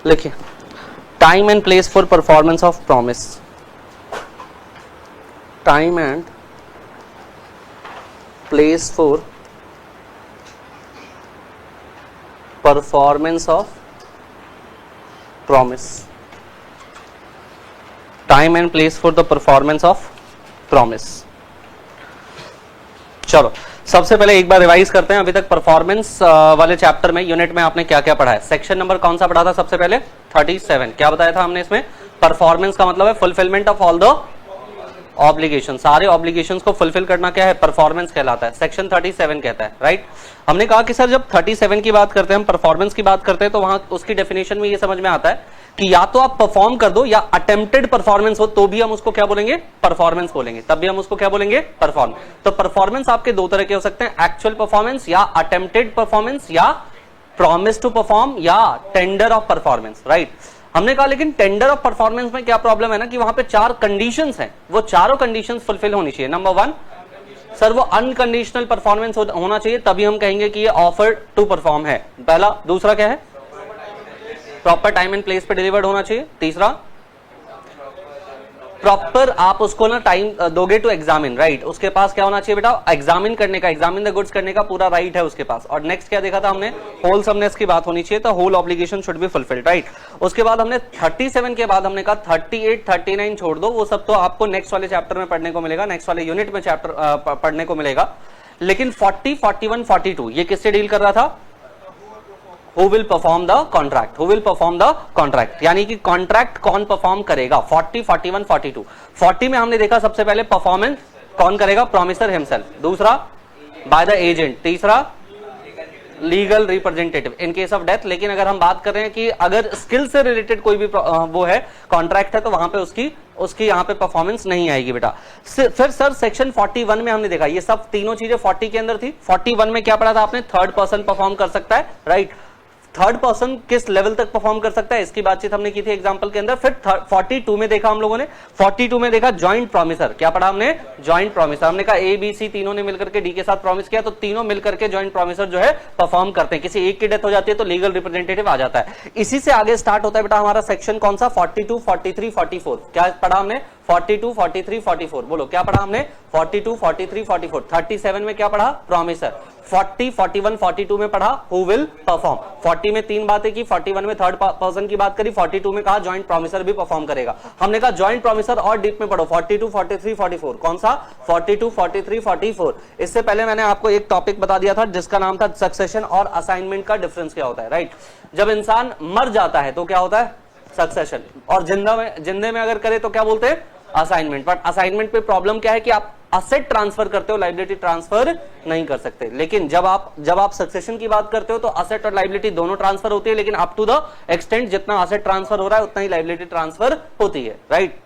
लिखिए, time and place for performance of promise, time and place for performance of promise, time and place for the performance of promise. चलो सबसे पहले एक बार revise करते हैं, अभी तक परफॉर्मेंस वाले चैप्टर में यूनिट में आपने क्या क्या पढ़ा है। सेक्शन नंबर कौन सा पढ़ा था सबसे पहले? 37। क्या बताया था हमने इसमें? परफॉर्मेंस का मतलब है fulfilment of all the obligation, सारे ऑब्लिगेशंस को फुलफिल करना क्या है? परफॉर्मेंस कहलाता है। सेक्शन 37 कहता है, राइट। हमने कहा कि सर जब 37 की बात करते हैं, हम परफॉर्मेंस की बात करते हैं, तो वहां उसकी डेफिनेशन में ये समझ में आता है कि या तो आप परफॉर्म कर दो या अटेम्प्टेड परफॉर्मेंस हो तो भी हम उसको क्या बोलेंगे? परफॉर्मेंस बोलेंगे, तब भी हम उसको क्या बोलेंगे? परफॉर्म। तो परफॉर्मेंस आपके दो तरह के हो सकते हैं, एक्चुअल परफॉर्मेंस या अटेम्प्टेड परफॉर्मेंस या प्रॉमिस टू परफॉर्म या टेंडर ऑफ परफॉर्मेंस, राइट। हमने कहा लेकिन टेंडर ऑफ परफॉर्मेंस में क्या प्रॉब्लम है ना कि वहां पे 4 कंडीशंस हैं, वो चारों कंडीशंस फुलफिल होनी चाहिए। नंबर 1 सर वो अनकंडीशनल परफॉर्मेंस होना चाहिए, तभी हम कहेंगे कि ये ऑफर्ड टू परफॉर्म है, पहला। दूसरा क्या है? प्रॉपर टाइम एंड प्लेस पे डिलीवर्ड होना चाहिए। तीसरा प्रॉपर आप उसको ना टाइम दोगे टू एग्जामिन, राइट। उसके पास क्या होना चाहिए बेटा? एग्जामिन करने का, एग्जामिन द गुड्स करने का पूरा राइट है उसके पास। और नेक्स्ट क्या देखा था हमने? होलसमनेस की बात होनी चाहिए, तो whole obligation should be fulfilled, right. उसके बाद हमने 37 के बाद हमने कहा 38 39 छोड़ दो, वो सब तो आपको नेक्स्ट वाले चैप्टर में पढ़ने को मिलेगा, नेक्स्ट वाले यूनिट में चैप्टर पढ़ने को मिलेगा। लेकिन 40 41 42 ये किससे डील कर रहा था? Who will perform the contract? Who will perform the contract? यानी कि कॉन्ट्रैक्ट कौन परफॉर्म करेगा? 40 41 42। 40 में हमने देखा सबसे पहले परफॉर्मेंस कौन करेगा? Promiser himself. दूसरा बाय द एजेंट। तीसरा legal representative in case of death. लेकिन अगर हम बात कर रहे हैं कि अगर स्किल से रिलेटेड कोई भी वो है, कॉन्ट्रैक्ट है, तो वहां पे उसकी यहाँ पे परफॉर्मेंस नहीं आएगी बेटा। फिर सर सेक्शन 41 में हमने देखा ये सब तीनों चीजें 40 के अंदर थी। 41 में क्या पढ़ा था आपने? थर्ड पर्सन परफॉर्म कर सकता है, राइट। थर्ड पर्सन किस लेवल तक परफॉर्म कर सकता है इसकी बातचीत हमने की थी एग्जांपल के अंदर। फिर 42 में देखा हम लोगों ने, 42 में देखा जॉइंट प्रॉमिसर। क्या पढ़ा हमने? Joint promiser. हमने कहा ए बी सी तीनों ने मिलकर के डी के साथ प्रॉमिस किया, तो तीनों मिलकर के जॉइंट प्रॉमिसर जो है परफॉर्म करते हैं। किसी एक की डेथ हो जाती है तो लीगल रिप्रेजेंटेटिव आ जाता है। इसी से आगे स्टार्ट होता है बेटा हमारा सेक्शन कौन सा? 42 43 44। क्या पढ़ा हमने? 42 43 44। बोलो क्या पढ़ा हमने? 42 43 44। 37 में क्या पढ़ा? प्रॉमिसर। 40 41 42 में पढ़ा हु विल परफॉर्म। 40 में 3 बातें की, 41 में थर्ड पर्सन की बात करी, 42 में कहा जॉइंट प्रॉमिसर भी परफॉर्म करेगा। हमने कहा जॉइंट प्रॉमिसर और डीप में पढ़ो 42 43 44। कौन सा? 42 43 44। इससे पहले मैंने आपको एक टॉपिक बता दिया था जिसका नाम था सक्सेशन और असाइनमेंट का डिफरेंस क्या होता है, राइट। जब इंसान मर जाता है तो क्या होता है? सक्सेशन। और जिंदे में अगर करे तो क्या बोलते हैं? असाइनमेंट। बट असाइनमेंट पे प्रॉब्लम क्या है कि आप असेट ट्रांसफर करते हो, लायबिलिटी ट्रांसफर नहीं कर सकते। लेकिन जब आप सक्सेशन की बात करते हो तो असेट और लायबिलिटी दोनों ट्रांसफर होती है, लेकिन अप टू द एक्सटेंट जितना असेट ट्रांसफर हो रहा है उतना ही लायबिलिटी ट्रांसफर होती है, राइट।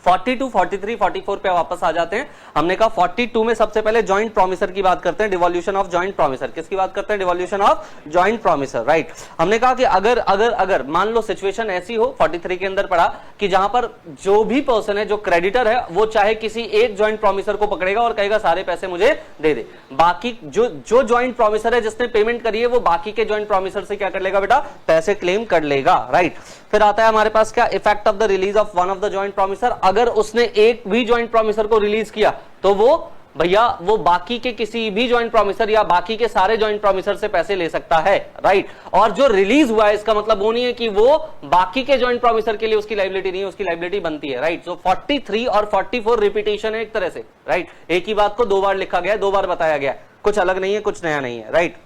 42 43 44 पे वापस आ जाते हैं। हमने कहा 42 में सबसे पहले जॉइंट प्रॉमिसर की बात करते हैं, डिवोल्यूशन ऑफ जॉइंट प्रॉमिसर। किसकी बात करते हैं? Devolution of joint promiser, right. हमने कहा कि अगर मान लो सिचुएशन ऐसी हो, 43 के अंदर पढ़ा कि जहां पर जो भी पर्सन है, जो क्रेडिटर है, वो चाहे किसी एक जॉइंट प्रॉमिसर को पकड़ेगा और कहेगा सारे पैसे मुझे दे दे। बाकी जो जॉइंट प्रॉमिसर है जिसने पेमेंट करी है वो बाकी के जॉइंट प्रॉमिसर से क्या कर लेगा बेटा? पैसे क्लेम कर लेगा, राइट। फिर आता है हमारे पास क्या? Effect of the release of one of the joint promiser. अगर उसने एक भी जॉइंट प्रॉमिसर को रिलीज किया तो वो भैया वो बाकी के किसी भी जॉइंट प्रॉमिसर या बाकी के सारे जॉइंट प्रॉमिसर से पैसे ले सकता है, राइट। और जो रिलीज हुआ है इसका मतलब वो नहीं है कि वो बाकी के जॉइंट प्रॉमिसर के लिए उसकी लायबिलिटी नहीं है, उसकी लायबिलिटी बनती है, राइट। सो 43 और 44 रिपीटेशन है एक तरह से, राइट। एक ही बात को दो बार लिखा गया है, दो बार बताया गया है, कुछ अलग नहीं है, कुछ नया नहीं है, राइट।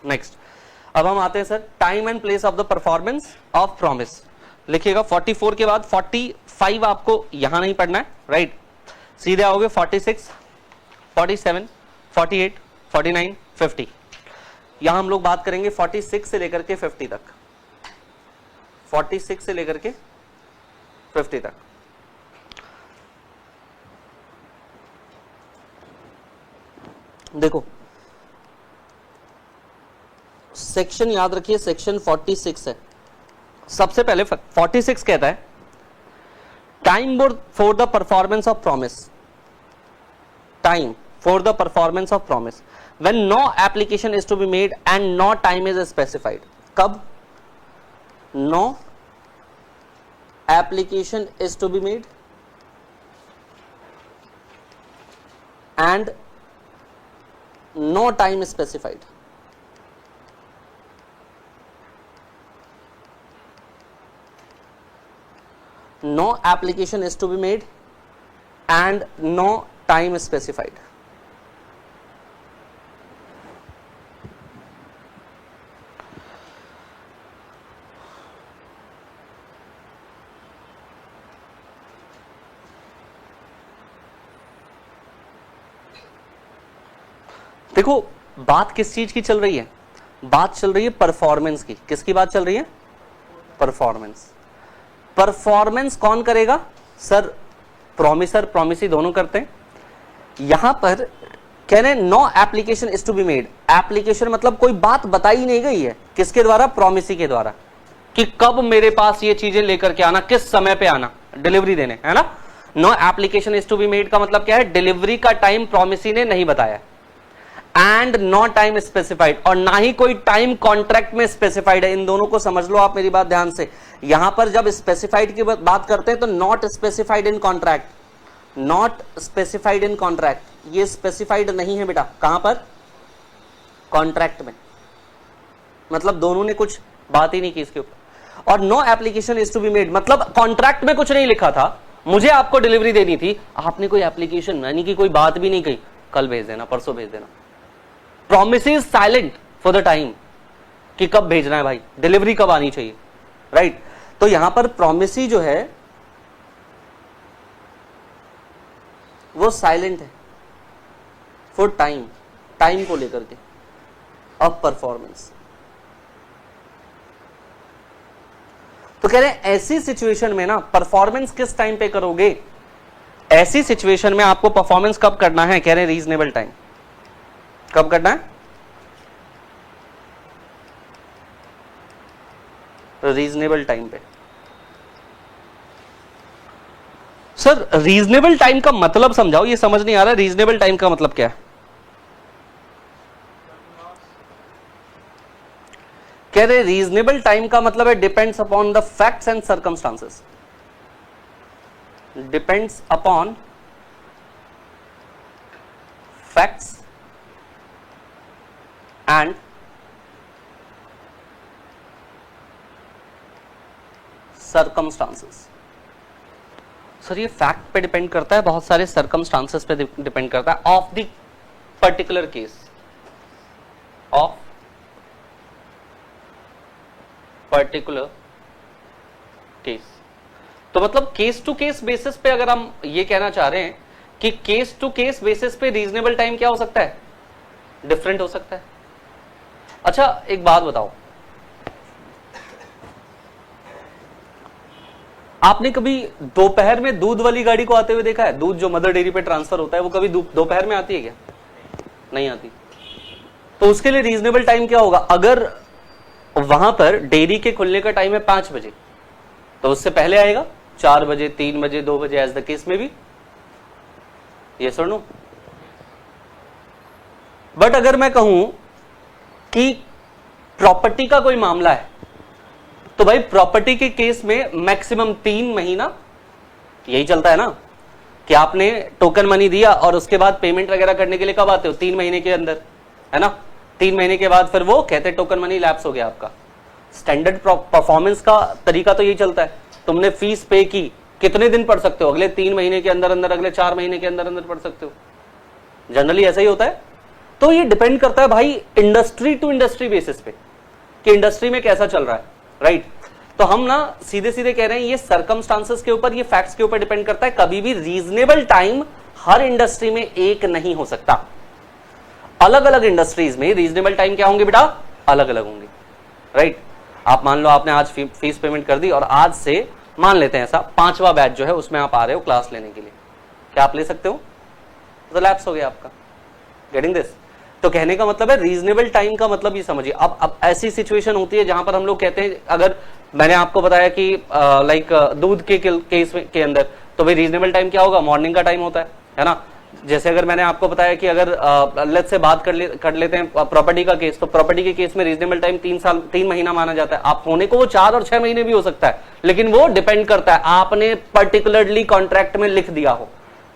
नेक्स्ट अब हम आते हैं sir time and place of the performance of promise. लिखिएगा 44 के बाद 45 आपको यहां नहीं पढ़ना है, राइट। सीधे आओगे 46 47 48 49 50। यहां हम लोग बात करेंगे 46 से लेकर के 50 तक, 46 से लेकर के 50 तक। देखो सेक्शन याद रखिए, सेक्शन 46 है। सबसे पहले 46 कहता है time for the performance of promise, time for the performance of promise when no application is to be made and no time is specified. कब? No application is to be made and no time specified. No application is to be made and no time specified. देखो बात किस चीज की चल रही है, बात चल रही है परफॉर्मेंस की। किसकी बात चल रही है? परफॉर्मेंस। परफॉर्मेंस कौन करेगा सर? प्रोमिसर प्रोमिसी दोनों करते हैं। यहां पर कह रहे हैं no application is to be made. Application मतलब कोई बात बताई नहीं गई है, किसके द्वारा? प्रोमिसी के द्वारा, कि कब मेरे पास ये चीजें लेकर के आना, किस समय पे आना, डिलीवरी देने, है ना। No application is to be made का मतलब क्या है? डिलीवरी का टाइम प्रोमिसी ने नहीं बताया। एंड नो टाइम स्पेसिफाइड, और ना ही कोई टाइम कॉन्ट्रैक्ट में स्पेसिफाइड है। इन दोनों को समझ लो आप मेरी बात ध्यान से। यहां पर जब स्पेसिफाइड की बात करते हैं तो not specified in contract, not specified in contract, ये स्पेसिफाइड नहीं है बेटा। कहां पर? कॉन्ट्रैक्ट में। मतलब दोनों ने कुछ बात ही नहीं की इसके ऊपर। और no application is to be made मतलब कॉन्ट्रैक्ट में कुछ नहीं लिखा था, मुझे आपको डिलीवरी देनी थी, आपने कोई एप्लीकेशन यानी कि कोई बात भी नहीं कही, कल भेज देना, परसों भेज देना। Promise is silent for the time, कि कब भेजना है भाई, डिलीवरी कब आनी चाहिए, राइट। तो यहां पर प्रॉमिसी जो है वो साइलेंट है फॉर टाइम, टाइम को लेकर के, ऑफ परफॉर्मेंस। तो कह रहे हैं ऐसी सिचुएशन में ना परफॉर्मेंस किस टाइम पे करोगे? ऐसी सिचुएशन में आपको परफॉर्मेंस कब करना है? कह रहे हैं रीजनेबल टाइम। कब करना है? रीजनेबल टाइम पे। सर रीजनेबल टाइम का मतलब समझाओ, ये समझ नहीं आ रहा। रीजनेबल टाइम का मतलब क्या है? कह रहे रीजनेबल टाइम का मतलब है depends upon the facts and circumstances, depends upon facts and circumstances. Sir ये फैक्ट पे डिपेंड करता है, बहुत सारे सर्कमस्टांसेस पे डिपेंड करता है, of the particular case, of particular case. तो मतलब केस टू केस बेसिस पे अगर हम ये कहना चाह रहे हैं कि केस टू केस बेसिस पे रीजनेबल टाइम क्या हो सकता है? डिफरेंट हो सकता है। अच्छा एक बात बताओ, आपने कभी दोपहर में दूध वाली गाड़ी को आते हुए देखा है? दूध जो मदर डेयरी पे ट्रांसफर होता है वो कभी दोपहर में आती है क्या? नहीं आती। तो उसके लिए रीजनेबल टाइम क्या होगा? अगर वहां पर डेयरी के खुलने का टाइम है 5 बजे, तो उससे पहले आएगा 4 बजे, 3 बजे, 2 बजे, एज द केस में भी। ये सुन लो। बट अगर मैं कहूं कि प्रॉपर्टी का कोई मामला है, तो भाई प्रॉपर्टी के केस में मैक्सिमम 3 महीना यही चलता है ना, कि आपने टोकन मनी दिया और उसके बाद पेमेंट वगैरह करने के लिए कब आते हो? 3 महीने के अंदर, है ना। 3 महीने के बाद फिर वो कहते टोकन मनी लैप्स हो गया आपका। स्टैंडर्ड परफॉर्मेंस का तरीका तो यही चलता है। तुमने फीस पे की, कितने दिन पढ़ सकते हो? अगले 3 महीने के अंदर अंदर, अगले 4 महीने के अंदर अंदर पढ़ सकते हो। जनरली ऐसा ही होता है। तो ये डिपेंड करता है भाई इंडस्ट्री टू इंडस्ट्री बेसिस पे, कि इंडस्ट्री में कैसा चल रहा है, राइट। तो हम ना सीधे सीधे कह रहे हैं ये सर्कमस्टांसेस के ऊपर, ये फैक्ट्स के ऊपर डिपेंड करता है। कभी भी रीजनेबल टाइम हर इंडस्ट्री में एक नहीं हो सकता। अलग अलग इंडस्ट्रीज में रीजनेबल टाइम क्या होंगे बेटा? अलग अलग होंगे, राइट। आप मान लो आपने आज फीस पेमेंट कर दी और आज से मान लेते हैं ऐसा 5वां बैच जो है उसमें आप आ रहे हो क्लास लेने के लिए, क्या आप ले सकते हो? तो लैप्स हो गया आपका। Getting this? तो कहने का मतलब है रीजनेबल टाइम का मतलब ये समझिए। अब ऐसी सिचुएशन होती है जहां पर हम लोग कहते हैं, अगर मैंने आपको बताया कि लाइक दूध के केस के अंदर, तो भाई रीजनेबल टाइम क्या होगा? मॉर्निंग का टाइम होता है ना। जैसे अगर मैंने आपको बताया कि अगर लेट्स से बात कर लेते हैं प्रॉपर्टी का केस, तो प्रॉपर्टी के केस में रीजनेबल टाइम 3 महीना माना जाता है। आप होने को वो 4 और 6 महीने भी हो सकता है, लेकिन वो डिपेंड करता है आपने पर्टिकुलरली कॉन्ट्रैक्ट में लिख दिया हो।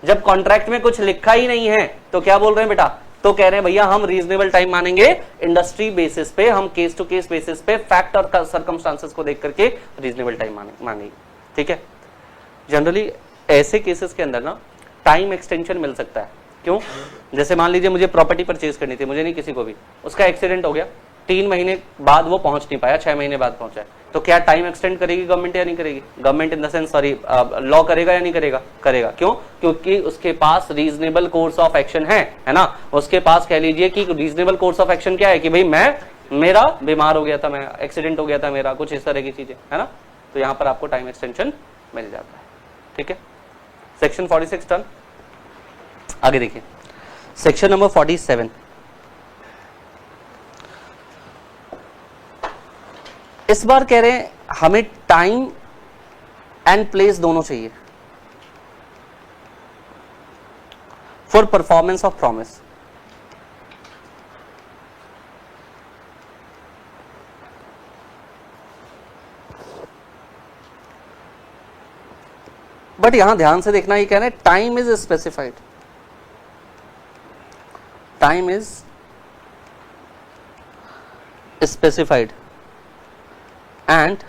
जब कॉन्ट्रैक्ट में कुछ लिखा ही नहीं है तो क्या बोल रहे हैं बेटा, तो कह रहे हैं भैया हम रीजनेबल टाइम मानेंगे इंडस्ट्री बेसिस पे, हम केस टू केस बेसिस पे फैक्ट और सर्कमस्टांसेस को देख करके रीजनेबल टाइम मानेंगे। ठीक है, जनरली ऐसे केसेस के अंदर ना टाइम एक्सटेंशन मिल सकता है। क्यों? जैसे मान लीजिए मुझे प्रॉपर्टी परचेज करनी थी, मुझे नहीं किसी को भी, उसका एक्सीडेंट हो गया, 3 महीने बाद वो पहुंच नहीं पाया, 6 महीने बाद पहुंचा है, तो क्या टाइम एक्सटेंड करेगी गवर्नमेंट या नहीं करेगी? Government in the sense sorry law करेगा या नहीं करेगा? करेगा। क्यों? क्योंकि उसके पास रीजनेबल कोर्स ऑफ एक्शन है ना। उसके पास कह लीजिए कि रीजनेबल कोर्स ऑफ एक्शन क्या है कि भाई मेरा बीमार हो गया था, मैं एक्सीडेंट हो गया था मेरा, कुछ इस तरह की चीजें है ना, तो यहां पर आपको टाइम एक्सटेंशन मिल जाता है। ठीक है, सेक्शन 46 टर्न। आगे देखिए सेक्शन नंबर 47। इस बार कह रहे हैं हमें टाइम एंड प्लेस दोनों चाहिए for performance of promise. But यहां ध्यान से देखना, ये कह रहे हैं time is specified, time is specified and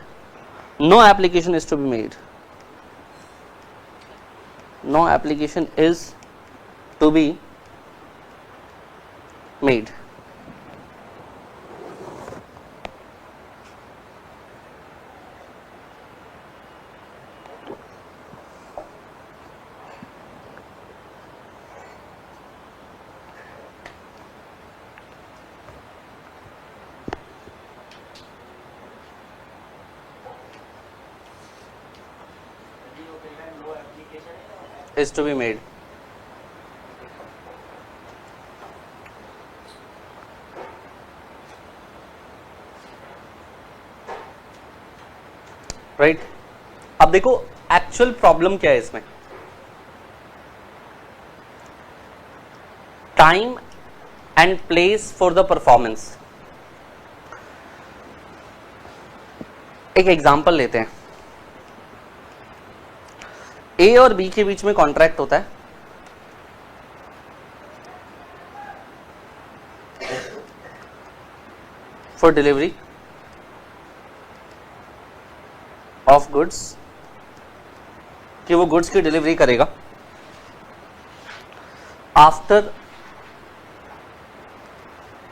no application is to be made, no application is to be made। is to be made। Right, अब देखो एक्चुअल प्रॉब्लम क्या है इसमें। Time and place for the performance. एक example लेते हैं, ए और B के बीच में कॉन्ट्रैक्ट होता है, फॉर डिलीवरी ऑफ गुड्स, कि वो गुड्स की डिलीवरी करेगा आफ्टर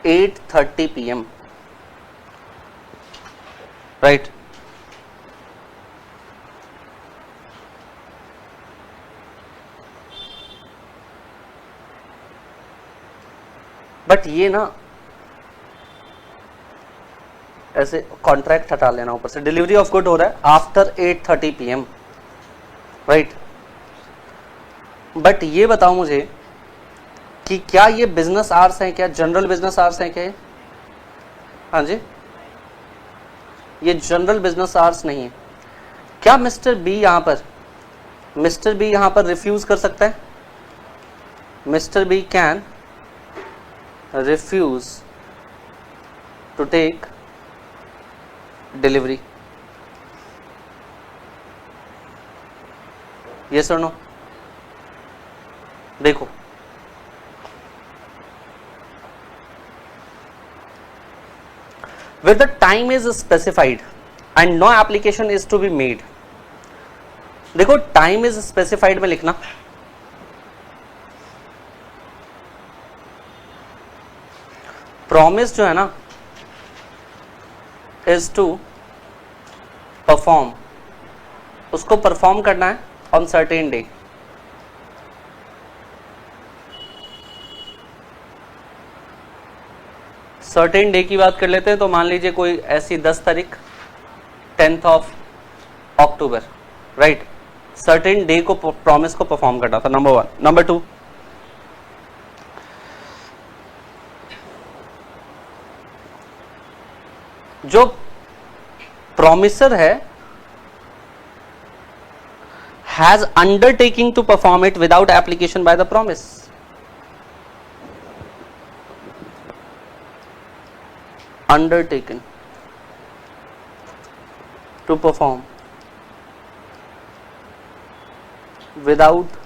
8:30 PM। राइट, बट ये ना ऐसे कॉन्ट्रैक्ट हटा लेना ऊपर से, डिलीवरी ऑफ गुड हो रहा है आफ्टर 8:30 PM। राइट, बट ये बताओ मुझे कि क्या ये बिजनेस आवर्स हैं, क्या जनरल बिजनेस आवर्स हैं क्या? हाँ जी, ये जनरल बिजनेस आवर्स नहीं है। क्या मिस्टर बी यहां पर रिफ्यूज कर सकता है? Mister B can refuse to take delivery, yes or no? देखो where the time is specified and no application is to be made। देखो टाइम इज स्पेसिफाइड में लिखना, प्रॉमिस जो है ना इज टू परफॉर्म, उसको परफॉर्म करना है on certain day. Certain day की बात कर लेते हैं, तो मान लीजिए कोई ऐसी 10 तारीख 10th of October, right, certain day को प्रॉमिस को परफॉर्म करना था, नंबर 1। नंबर 2, जो प्रॉमिसर है has undertaking to perform it without application by the promise. undertaken to perform without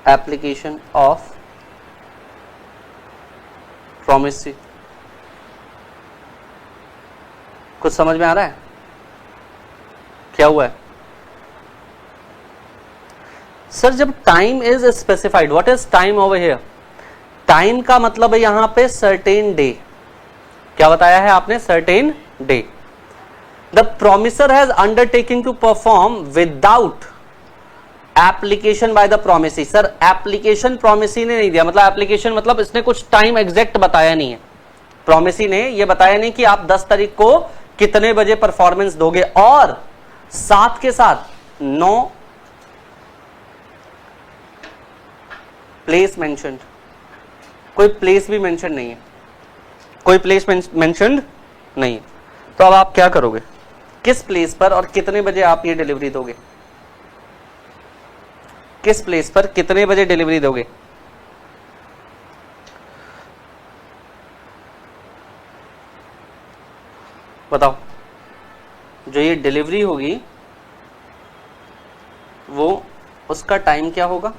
application of promissory। कुछ समझ में आ रहा है क्या हुआ है? सर जब time is specified, what is time over here? Time का मतलब है यहां पे सर्टेन डे। क्या बताया है आपने? Certain day. The promisor has undertaking to perform without application by the promisee. Sir application promisee ने नहीं दिया, मतलब एप्लीकेशन मतलब इसने कुछ टाइम एग्जैक्ट बताया नहीं है। प्रोमिसी ने ये बताया नहीं कि आप 10 तारीख को कितने बजे परफॉर्मेंस दोगे, और साथ के साथ नो प्लेस मेंशन्ड, कोई प्लेस भी मेंशन नहीं है, कोई प्लेस मेंशन्ड नहीं है। तो अब आप क्या करोगे? किस प्लेस पर और कितने बजे आप ये डिलीवरी दोगे? किस प्लेस पर कितने बजे डिलीवरी दोगे? बताओ। जो ये डिलीवरी होगी वो उसका टाइम क्या होगा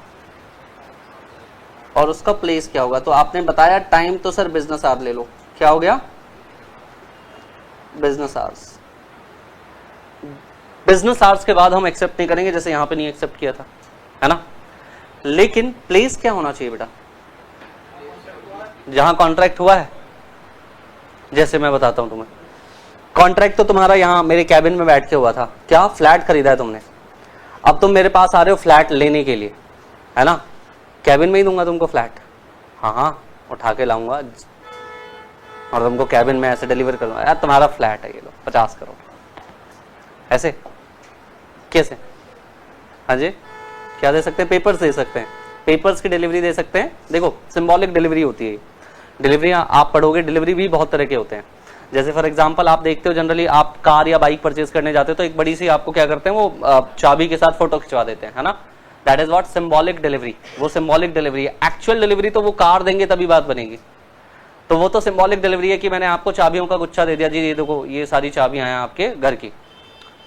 और उसका प्लेस क्या होगा? तो आपने बताया टाइम, तो सर बिजनेस आवर ले लो। क्या हो गया? Business hours. बिजनेस आवर्स के बाद हम एक्सेप्ट नहीं करेंगे, जैसे यहां पे नहीं एक्सेप्ट किया था, है ना। लेकिन प्लेस क्या होना चाहिए बेटा? जहां कॉन्ट्रैक्ट हुआ है। जैसे मैं बताता हूं तुम्हें, कॉन्ट्रैक्ट तो तुम्हारा यहां मेरे कैबिन में बैठ के हुआ था। क्या फ्लैट खरीदा है तुमने? अब तुम मेरे पास आ रहे हो फ्लैट लेने के लिए, है ना। कैबिन में ही दूंगा तुमको फ्लैट। हाँ हाँ, उठा के लाऊंगा और तुमको कैबिन में ऐसे डिलीवर करूंगा। यार तुम्हारा फ्लैट है, ये लो 50 करोड़। ऐसे कैसे? हाँ जी, क्या दे सकते हैं? पेपर्स दे सकते हैं, पेपर्स की डिलीवरी दे सकते हैं। देखो सिंबॉलिक डिलीवरी होती है। डिलीवरी आप पढ़ोगे, डिलीवरी भी बहुत तरह के होते हैं। जैसे फॉर एग्जांपल आप देखते हो जनरली आप कार या बाइक परचेज करने जाते हो तो एक बड़ी सी आपको क्या करते हैं, वो चाबी के साथ फोटो खिंचवा देते हैं, है ना। That is what symbolic delivery. वो सिंबॉलिक डिलीवरी है। एक्चुअल डिलीवरी तो वो कार देंगे तभी बात बनेगी। तो वो तो सिंबॉलिक डिलीवरी है कि मैंने आपको चाबियों का गुच्छा दे दिया, जी ये देखो ये सारी चाबियां हैं आपके घर की।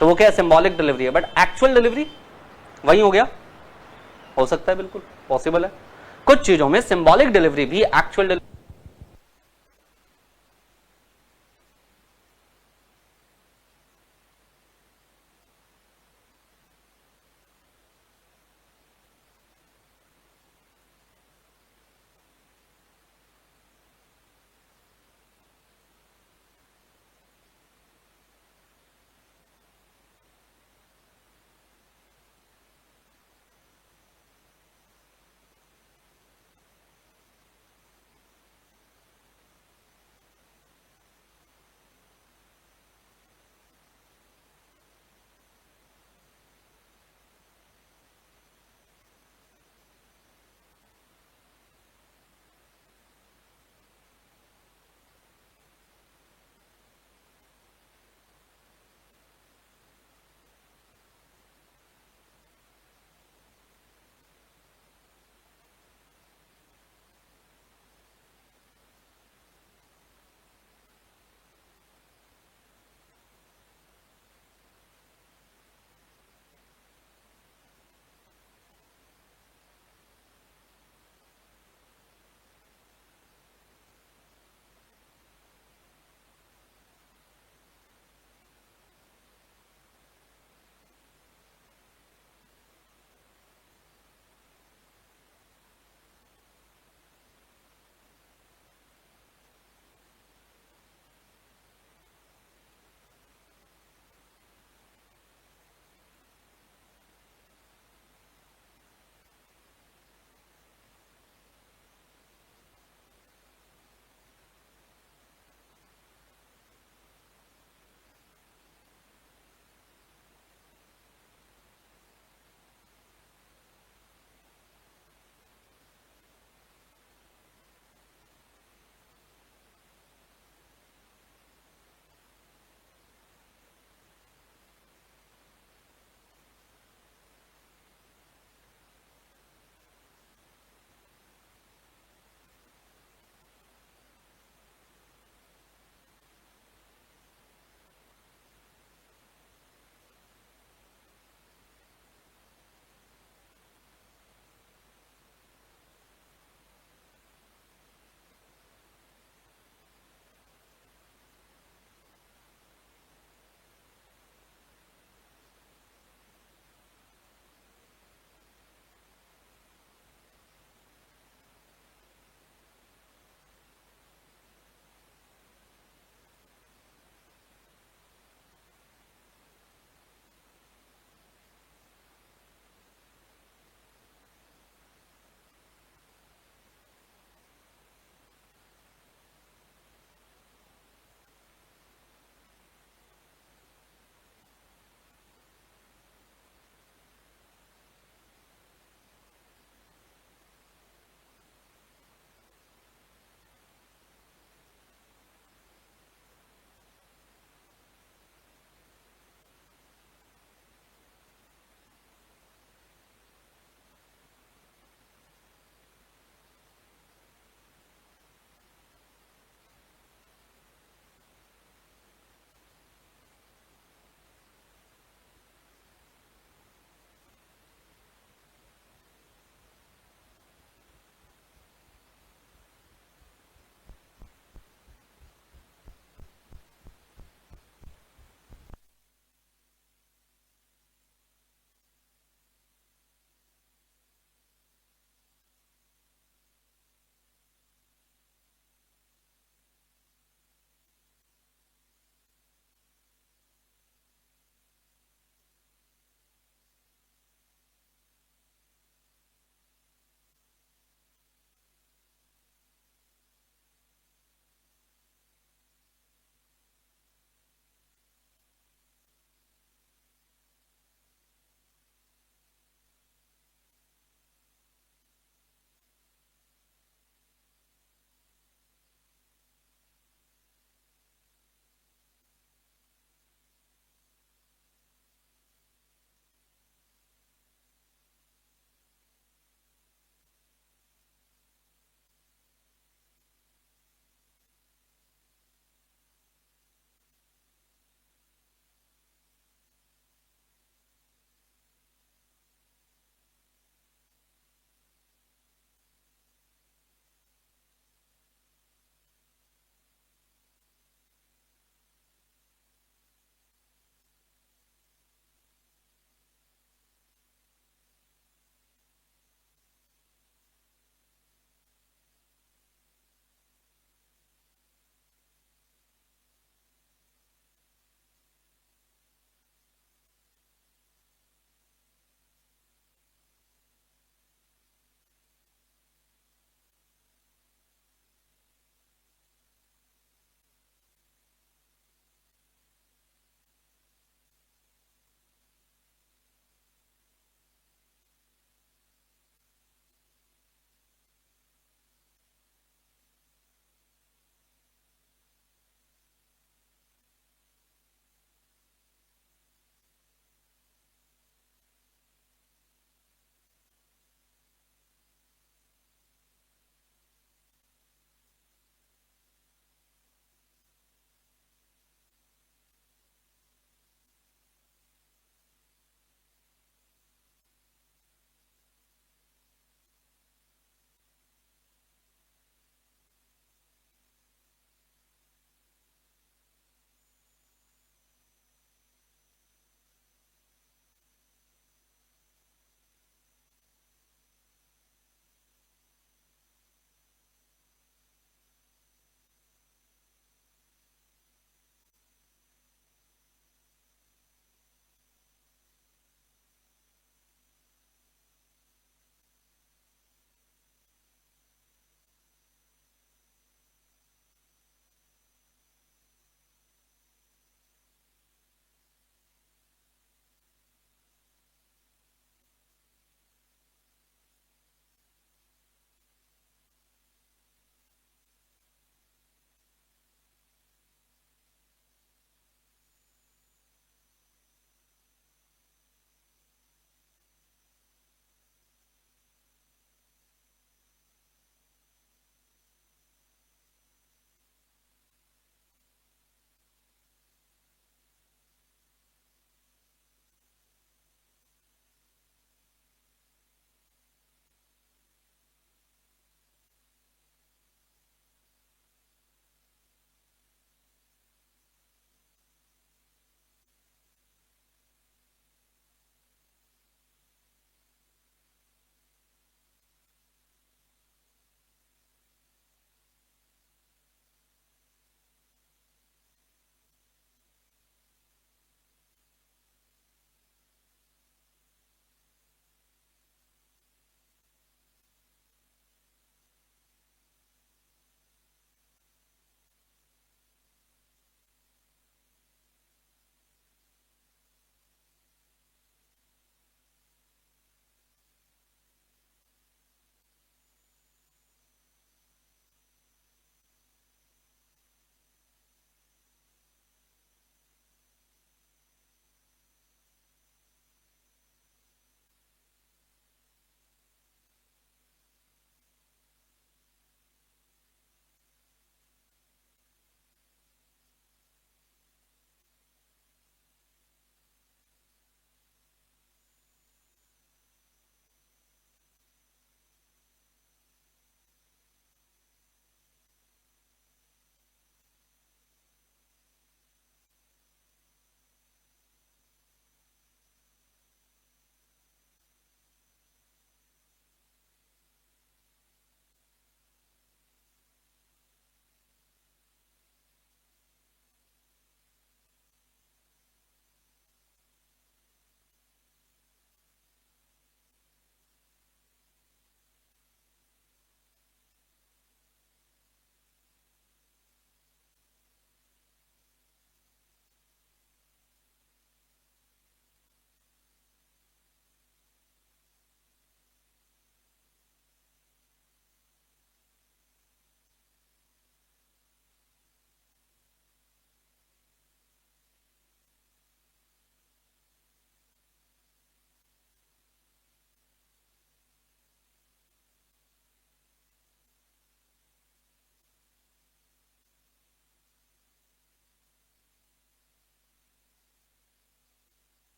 तो वो क्या है? सिंबॉलिक डिलीवरी है। बट एक्चुअल डिलीवरी वही हो गया। हो सकता है, बिल्कुल पॉसिबल है। कुछ चीजों में सिंबॉलिक डिलीवरी भी एक्चुअल डिलीवरी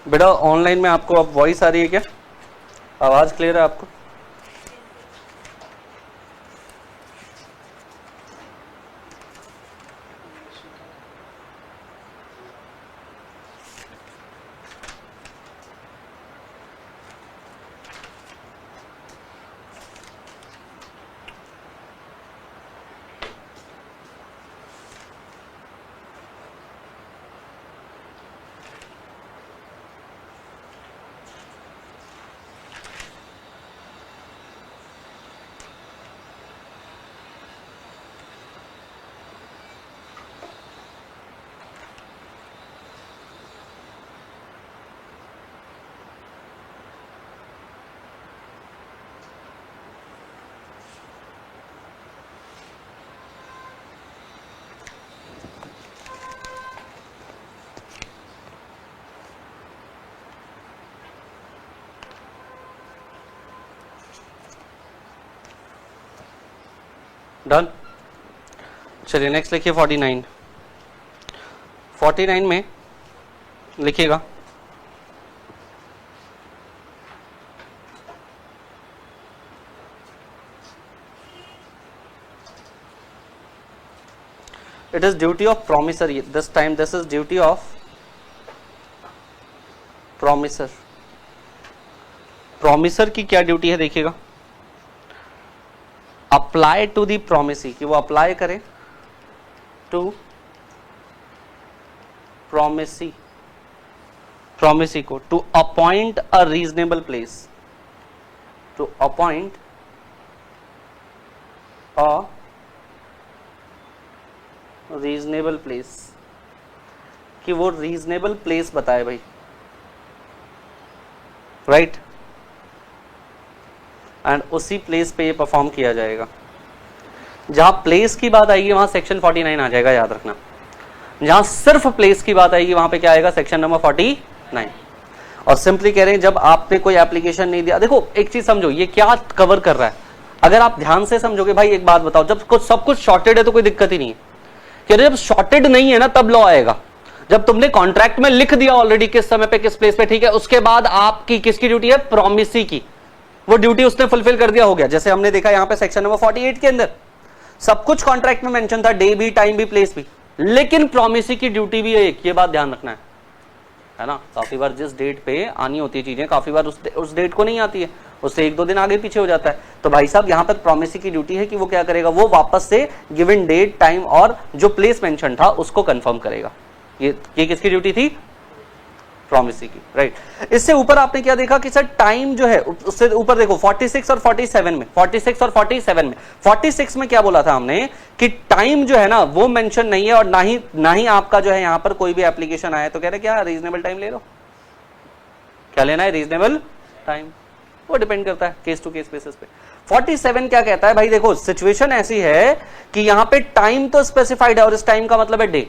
बेटा ऑनलाइन में आपको अब वॉइस आ रही है क्या? आवाज क्लियर है आपको? डन। चलिए नेक्स्ट लिखिए 49। 49 में लिखिएगा it is duty of promissory. This time this is duty of promisor. promisor की क्या ड्यूटी है देखिएगा, अप्लाई टू दी प्रोमिसी, कि वो अप्लाई करे टू प्रोमिसी, प्रोमिसी को, to appoint a reasonable place, to appoint a reasonable place, कि वो रीजनेबल प्लेस बताए भाई, राइट एंड उसी प्लेस पे ये परफॉर्म किया जाएगा। जहां प्लेस की बात आएगी वहां सेक्शन 49 आ जाएगा, याद रखना। जहां सिर्फ प्लेस की बात आएगी वहां पे क्या आएगा, सेक्शन नंबर 49। और सिंपली कह रहे हैं जब आपने कोई एप्लीकेशन नहीं दिया, देखो एक चीज समझो ये क्या कवर कर रहा है, अगर आप ध्यान से समझोगे भाई एक बात बताओ, जब कुछ सब कुछ शॉर्टेड है तो कोई दिक्कत ही नहीं है, कि जब शॉर्टेड नहीं है ना तब लॉ आएगा। जब तुमने कॉन्ट्रैक्ट में लिख दिया ऑलरेडी किस समय पे किस प्लेस पे, ठीक है, उसके बाद आपकी किसकी ड्यूटी है, प्रोमिसी की, वो ड्यूटी उसने फुलफिल कर दिया, हो गया। जैसे हमने देखा यहाँ पे सेक्शन नंबर 48 के अंदर सब कुछ कॉन्ट्रैक्ट में मेंशन था, डे भी, टाइम भी, प्लेस भी, लेकिन प्रोमिसी की ड्यूटी भी है एक, ये बात ध्यान रखना है ना। काफी बार जिस डेट पे आनी होती है चीजें, काफी बार उस डेट को नहीं आती है, उससे 1-2 दिन आगे पीछे हो जाता है। तो भाई साहब यहाँ पर प्रोमिसी की ड्यूटी है कि वो क्या करेगा, वो वापस से गिवन डेट, टाइम और जो प्लेस मेंशन था उसको कंफर्म करेगा। ये किसकी ड्यूटी थी, प्रोमिसी की, राइट। इससे ऊपर आपने क्या देखा कि सर टाइम जो है, उससे ऊपर देखो 46 और 47 में, 46 और 47 में, 46 में क्या बोला था हमने कि टाइम जो है ना वो मेंशन नहीं है, और ना ही आपका जो है यहां पर कोई भी एप्लीकेशन आया तो कह रहे क्या रीजनेबल टाइम ले लो, क्या लेना है, रीजनेबल टाइम, वो डिपेंड करता है केस टू केस बेसिस पे। 47 क्या कहता है भाई, देखो सिचुएशन ऐसी है कि यहां पे टाइम तो स्पेसिफाइड है, और इस टाइम का मतलब है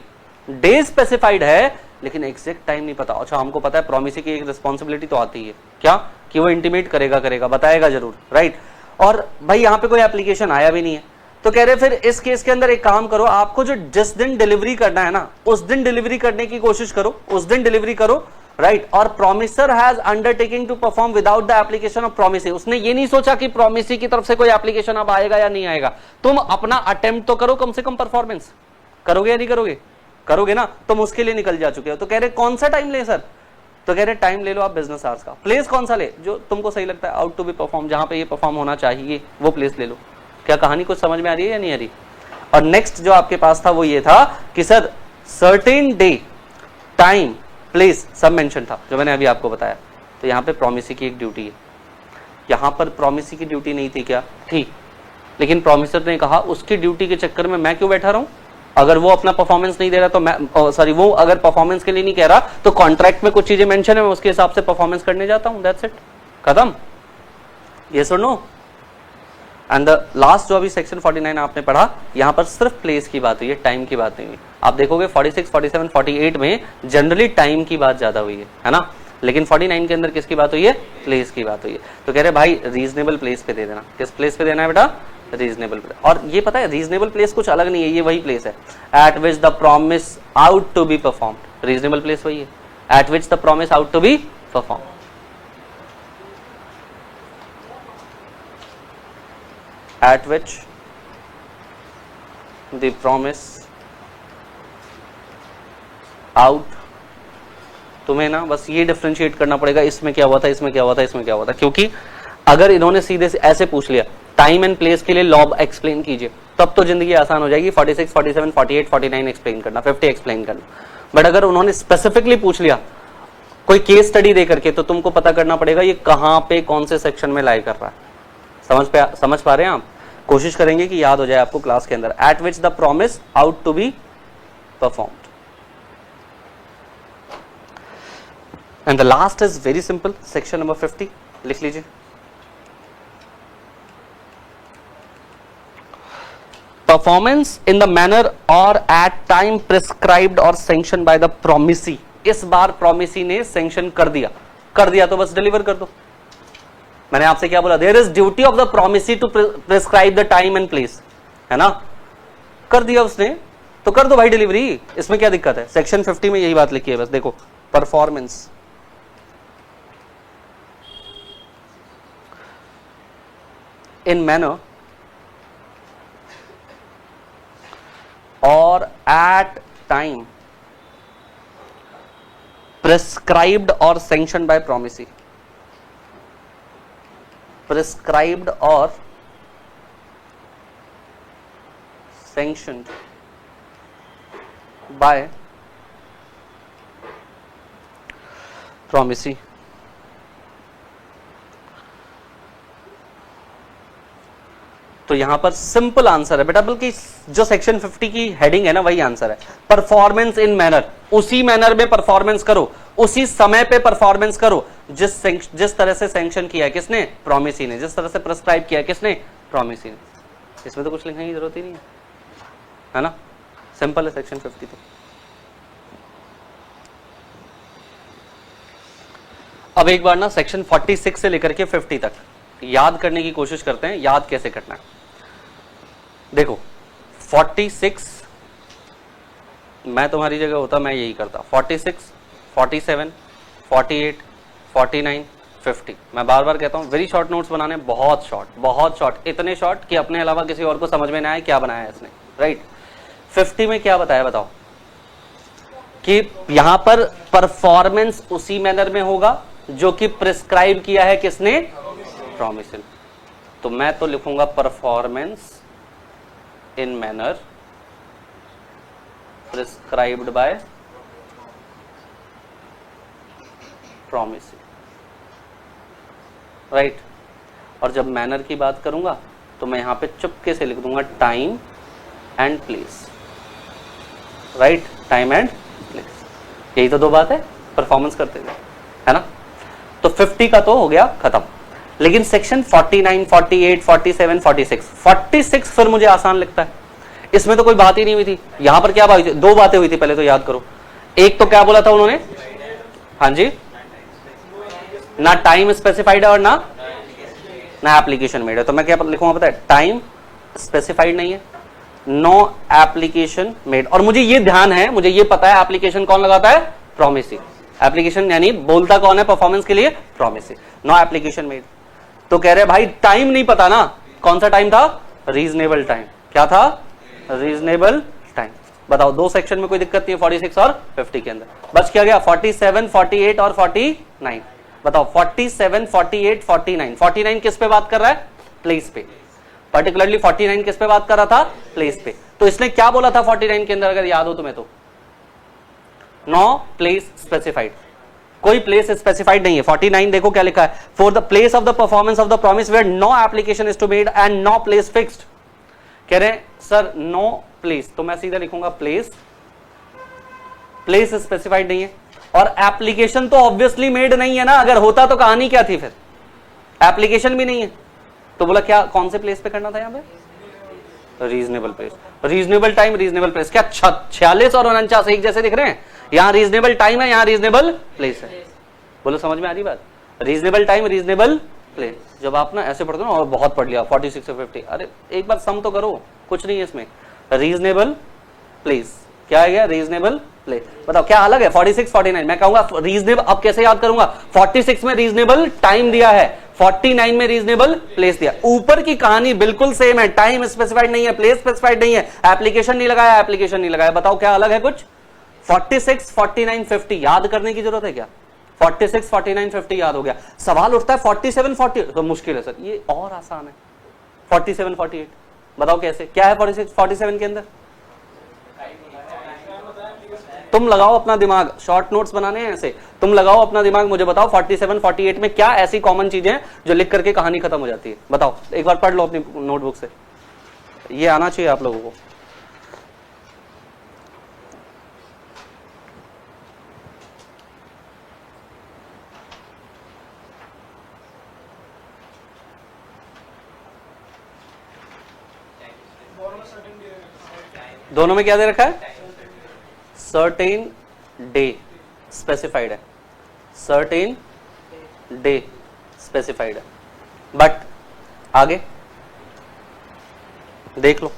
डे स्पेसिफाइड है, लेकिन एग्जैक्ट टाइम नहीं पता। अच्छा हमको पता है प्रोमिसी की एक रिस्पॉन्सिबिलिटी तो आती है, क्या, कि वो इंटीमेट करेगा, बताएगा जरूर, राइट। और भाई यहाँ पे कोई एप्लीकेशन आया भी नहीं है, तो कह रहे फिर इस केस के अंदर एक काम करो, आपको जो जिस दिन डिलीवरी करना है ना उस दिन डिलीवरी करने की कोशिश करो, उस दिन डिलीवरी करो, राइट। और promisor has undertaking to perform without the application of promisee, उसने ये नहीं सोचा कि प्रोमिसी की तरफ से कोई एप्लीकेशन अब आएगा या नहीं आएगा, तुम अपना अटेम्प्ट तो करो, कम से कम परफॉर्मेंस करोगे या नहीं करोगे, करोगे ना, तुम उसके लिए निकल जा चुके हो। तो कह रहे कौन सा टाइम ले सर, तो कह रहे टाइम ले लो आप बिजनेस आवर्स का। प्लेस कौन सा ले, जो तुमको सही लगता है, आउट टू बी परफॉर्म, जहां पे ये परफॉर्म होना चाहिए वो प्लेस ले लो। क्या कहानी कुछ समझ में आ रही है या नहीं आ रही। और नेक्स्ट जो आपके पास था वो ये था कि sir certain day, time, place सब मेंशन था, जो मैंने अभी आपको बताया। तो यहाँ पे प्रोमिसी की एक ड्यूटी है, यहाँ पर प्रोमिसी की ड्यूटी नहीं थी क्या, थी, लेकिन प्रोमिसर ने कहा उसकी ड्यूटी के चक्कर में मैं क्यों बैठा रहा हूं, अगर वो अपना परफॉर्मेंस नहीं दे रहा तो मैं सॉरी वो अगर परफॉर्मेंस के लिए नहीं कह रहा तो कॉन्ट्रैक्ट में कुछ चीजें मेंशन है, मैं उसके हिसाब से परफॉर्मेंस करने जाता हूं, दैट्स इट, खत्म। यस और नो। एंड द लास्ट जो अभी सेक्शन 49 आपने पढ़ा, यहां पर सिर्फ प्लेस की बात हुई है, टाइम की बात नहीं हुई। आप देखोगे 46, 47, 48 में जनरली टाइम की बात ज्यादा हुई है ना, लेकिन 49 के अंदर किसकी बात हुई है, प्लेस की बात हुई है। तो कह रहे भाई रीजनेबल प्लेस पे दे देना, किस प्लेस पे देना है बेटा, रीजनेबल प्लेस। और ये पता है रीजनेबल प्लेस कुछ अलग नहीं है, ये वही प्लेस है at which the promise out to be performed, reasonable place वही है। at which the promise out to be performed. At which the promise out, तुम्हें ना बस ये डिफरेंशिएट करना पड़ेगा, इसमें क्या हुआ था, इसमें क्या हुआ था, इसमें क्या हुआ था, क्योंकि अगर इन्होंने सीधे से ऐसे पूछ लिया टाइम एंड प्लेस के लिए लॉ एक्सप्लेन कीजिए, तब तो जिंदगी आसान हो जाएगी, 46, 47, 48, 49 एक्सप्लेन करना, 50 एक्सप्लेन करना। बट अगर उन्होंने स्पेसिफिकली पूछ लिया कोई केस स्टडी दे करके, तो तुमको पता करना पड़ेगा ये कहां पे कौन से सेक्शन में लाई कर रहा है। समझ पा रहे हैं आप? कोशिश करेंगे कि याद हो जाए आपको क्लास के अंदर। At which the promise out to be performed. And the last is very simple, section number 50 लिख लीजिए। परफॉर्मेंस इन द मैनर और एट टाइम प्रिस्क्राइब्ड और सैंक्शन बाय द प्रोमिसी। इस बार प्रोमिसी ने सैंक्शन कर दिया तो बस डिलीवर कर दो। मैंने आपसे क्या बोला, there is duty of the promisee to prescribe the time and place, है ना? कर दिया उसने तो कर दो भाई डिलीवरी, इसमें क्या दिक्कत है? सेक्शन 50 में यही बात लिखी है बस। देखो, परफॉर्मेंस इन मैनर और एट टाइम प्रिस्क्राइब्ड और सैंक्शन बाय प्रोमिसी। प्रिस्क्राइब्ड और sanctioned by promisee। तो यहां पर सिंपल आंसर है बेटा, बल्कि जो सेक्शन 50 की हेडिंग है ना वही आंसर है। परफॉर्मेंस इन मैनर, उसी मैनर में परफॉर्मेंस करो, उसी समय पे परफॉर्मेंस करो जिस तरह से सैंक्शन किया है किसने? प्रोमिसी ने। जिस तरह से प्रिस्क्राइब किया है किसने? प्रोमिसी ने। इसमें तो कुछ लिखने की जरूरत ही नहीं है ना? सिंपल है सेक्शन 50 तो। अब एक बार ना सेक्शन 46 से लेकर के 50 तक याद करने की कोशिश करते हैं। याद कैसे करना है देखो, 46 मैं तुम्हारी जगह होता मैं यही करता। 46, 47, 48, 49, 50। मैं बार बार कहता हूं वेरी शॉर्ट नोट्स बनाने, बहुत शॉर्ट, इतने शॉर्ट कि अपने अलावा किसी और को समझ में ना आए क्या बनाया है इसने, राइट? 50 में क्या बताया बताओ? कि यहां पर परफॉर्मेंस उसी मैनर में होगा जो कि प्रिस्क्राइब किया है किसने? प्रोमिसी। तो मैं तो लिखूंगा performance in manner prescribed bye promisee, right? और जब मैनर की बात करूंगा तो मैं यहां पे चुपके से लिख दूंगा time and place, right? Time and place, यही तो दो बात है परफॉर्मेंस करते हुए, है ना? तो 50 का तो हो गया खत्म। लेकिन सेक्शन 49, 48, 47, 46 फिर मुझे आसान लगता है। इसमें तो कोई बात ही नहीं हुई थी। यहां पर क्या बात हुई थी? दो बातें हुई थी, पहले तो याद करो। एक तो क्या बोला था उन्होंने? हाँ जी, ना टाइम स्पेसिफाइड है और ना एप्लीकेशन मेड है। तो मैं क्या लिखूंगा पता है? टाइम स्पेसिफाइड नहीं है, नो एप्लीकेशन मेड। और मुझे ये ध्यान है, मुझे ये पता है एप्लीकेशन कौन लगाता है? प्रोमिसी। एप्लीकेशन यानी बोलता कौन है परफॉर्मेंस के लिए? प्रोमिसी। No application made. तो कह रहे भाई टाइम नहीं पता ना, कौन सा टाइम था? Reasonable time. क्या था? Reasonable time. बताओ, दो सेक्शन में कोई दिक्कत नहीं है 46 और 50 के अंदर। बच क्या गया? 47, 48 और 49। बताओ 47, 48, 49। 49 किस पे बात कर रहा है? प्लेस पे। पर्टिकुलरली 49 किस पे बात कर रहा था? प्लेस पे। तो इसने क्या बोला था 49 के अंदर, अगर याद हो तुम्हें तो? No place specified. कोई प्लेस स्पेसिफाइड नहीं है। 49 देखो क्या लिखा है? For the place of the performance of the promise where no application is to made and no place fixed. कह रहे हैं सर नो प्लेस, तो मैं सीधा लिखूंगा प्लेस स्पेसिफाइड नहीं है। और एप्लीकेशन तो ऑब्वियसली मेड नहीं है ना, अगर होता तो कहानी क्या थी? फिर एप्लीकेशन भी नहीं है। तो बोला क्या, कौन से प्लेस पे करना था? यहां पे reasonable place, reasonable time, reasonable place. क्या 46 और 49 एक जैसे दिख रहे हैं? यहां रीजनेबल टाइम है, यहां रीजनेबल प्लेस है। बोलो समझ में आ रही बात? Reasonable time, reasonable place. जब आप ना ऐसे पढ़ते हो ना, और बहुत पढ़ लिया 46 से 50, अरे एक बार सम तो करो, कुछ नहीं है इसमें। रीजनेबल प्लेस क्या है? Reasonable play. बताओ क्या अलग है 46 49? मैं कहूंगा रीजनेबल, अब कैसे याद करूंगा? 46 में रीजनेबल टाइम दिया है, 49 में रीजनेबल प्लेस दिया। ऊपर की कहानी बिल्कुल सेम है, टाइम स्पेसिफाइड नहीं है, प्लेस स्पेसिफाइड नहीं है, एप्लीकेशन नहीं लगाया, एप्लीकेशन नहीं लगाया। बताओ क्या अलग है कुछ? 46 49 50 याद करने की जरूरत है क्या? 46 49 50 याद हो गया। सवाल उठता है 47 40 तो मुश्किल है सर, ये और आसान है 47 48। बताओ कैसे, क्या है 46 47 के अंदर? तुम लगाओ अपना दिमाग, शॉर्ट नोट्स बनाने हैं ऐसे, तुम लगाओ अपना दिमाग, मुझे बताओ 47 48 में क्या ऐसी कॉमन चीजें हैं जो लिख करके कहानी खत्म हो जाती है? बताओ, एक बार पढ़ लो अपनी नोटबुक से, ये आना चाहिए आप लोगों को। दोनों में क्या दे रखा है? सर्टेन डे स्पेसिफाइड है, सर्टेन डे स्पेसिफाइड है, बट आगे देख लो।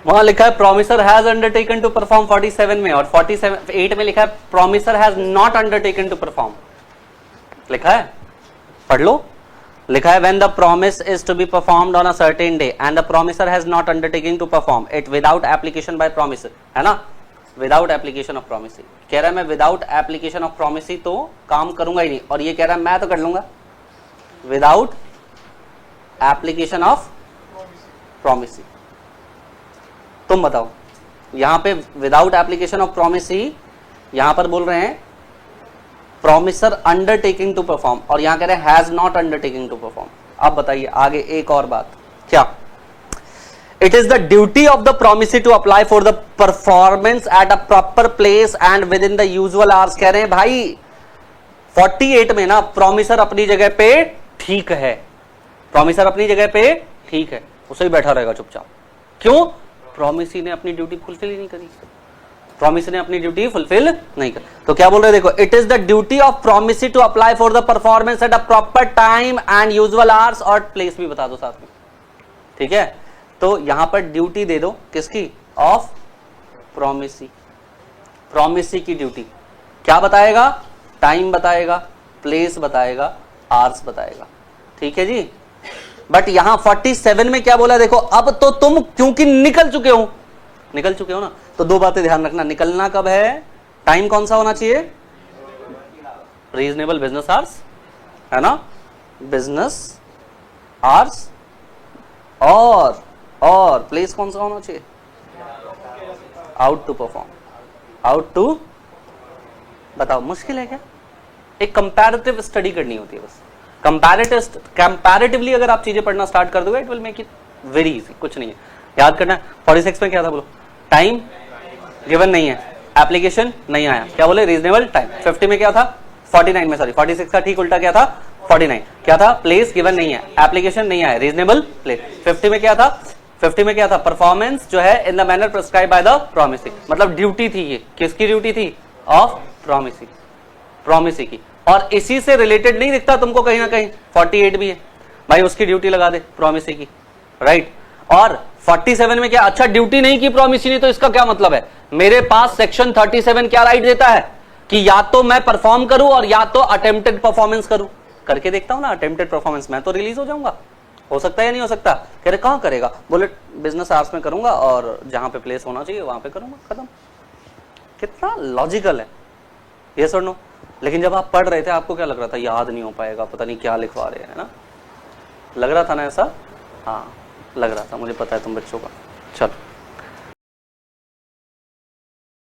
वहां लिखा है promiser has undertaken to perform 47 में, और 48 में लिखा है promiser has not undertaken to perform. लिखा है, पढ़ लो। लिखा है when the promise is to be performed on a certain day and the promisor has not undertaking to perform it without application by promiser, है ना? Without application of promisee. कह रहा है मैं विदाउट एप्लीकेशन ऑफ प्रोमिसी तो काम करूंगा ही नहीं, और ये कह रहा है मैं तो कर लूंगा विदाउट एप्लीकेशन ऑफ प्रोमिसी। तुम बताओ, यहां पे विदाउट एप्लीकेशन ऑफ प्रोमिसी, यहां पर बोल रहे हैं प्रोमिसर अंडरटेकिंग टू परफॉर्म, और यहां कह रहे हैं has not undertaking to perform. अब बताइए आगे एक और बात, क्या? It is the duty of the promisee to apply for the performance at a proper place and within the usual hours. कह रहे हैं भाई 48 में ना प्रोमिसर अपनी जगह पे ठीक है, प्रोमिसर अपनी जगह पे ठीक है, उसे ही बैठा रहेगा चुपचाप। क्यों? प्रोमिसी ने अपनी ड्यूटी फुलफिल ही नहीं करी, प्रोमिसी ने अपनी ड्यूटी फुलफिल नहीं करी। तो क्या बोल रहे हैं, देखो, it is the duty of promisee to apply for the performance at a proper time and usual hours, और प्लेस भी बता दो साथ में, ठीक है? तो यहां पर ड्यूटी दे दो किसकी? Of promisee. प्रोमिसी की ड्यूटी क्या बताएगा? टाइम बताएगा, प्लेस बताएगा, आवर्स बताएगा, ठीक है जी? बट यहां 47 में क्या बोला? देखो, अब तो तुम क्योंकि निकल चुके हो ना, तो दो बातें ध्यान रखना। निकलना कब है? टाइम कौन सा होना चाहिए? रीजनेबल बिजनेस आवर्स, है ना? Business hours. और प्लेस कौन सा होना चाहिए? Out to perform, out to. बताओ मुश्किल है क्या? एक कंपैरेटिव स्टडी करनी होती है बस। कंपैरेटिवली अगर आप चीजें पढ़ना स्टार्ट कर दोगे, it will make it very easy. कुछ नहीं है, याद करना है। 46 में क्या था बोलो? टाइम गिवन नहीं है, एप्लीकेशन नहीं आया, क्या बोले? Reasonable time. 50 में क्या था? 49 में, सॉरी 46 का ठीक उल्टा क्या था? 49 क्या था? प्लेस गिवन नहीं है, एप्लीकेशन नहीं आया, रीजनेबल प्लेस। 50 में क्या था? 50 में क्या था? परफॉर्मेंस जो है इन the manner prescribe bye the promisee. मतलब ड्यूटी थी, ये किसकी ड्यूटी थी? ऑफ प्रोमिसी, प्रोमिसी की। और इसी से रिलेटेड नहीं दिखता तुमको कहीं ना कहीं 48 भी है भाई, उसकी ड्यूटी लगा दे प्रोमिसी की, राइट? और 47 में क्या? अच्छा ड्यूटी नहीं की प्रोमिसी ने, तो इसका क्या मतलब है? मेरे पास सेक्शन 37 क्या राइट देता है कि या तो मैं परफॉर्म करूं और या तो अटेम्प्टेड परफॉर्मेंस करूं। करके देखता हूं ना अटेम्प्टेड परफॉर्मेंस, मैं तो रिलीज हो जाऊंगा। हो सकता है या नहीं हो सकता? कह रहे कहां करेगा? बोले बिजनेस आवर्स में करूंगा और जहां पे प्लेस होना चाहिए वहां पे करूंगा, खत्म। कितना लॉजिकल है, यस और नो? लेकिन जब आप पढ़ रहे थे आपको क्या लग रहा था? याद नहीं हो पाएगा, पता नहीं क्या लिखवा रहे हैं, ना? लग रहा था ना ऐसा? हाँ लग रहा था, मुझे पता है तुम बच्चों का। चलो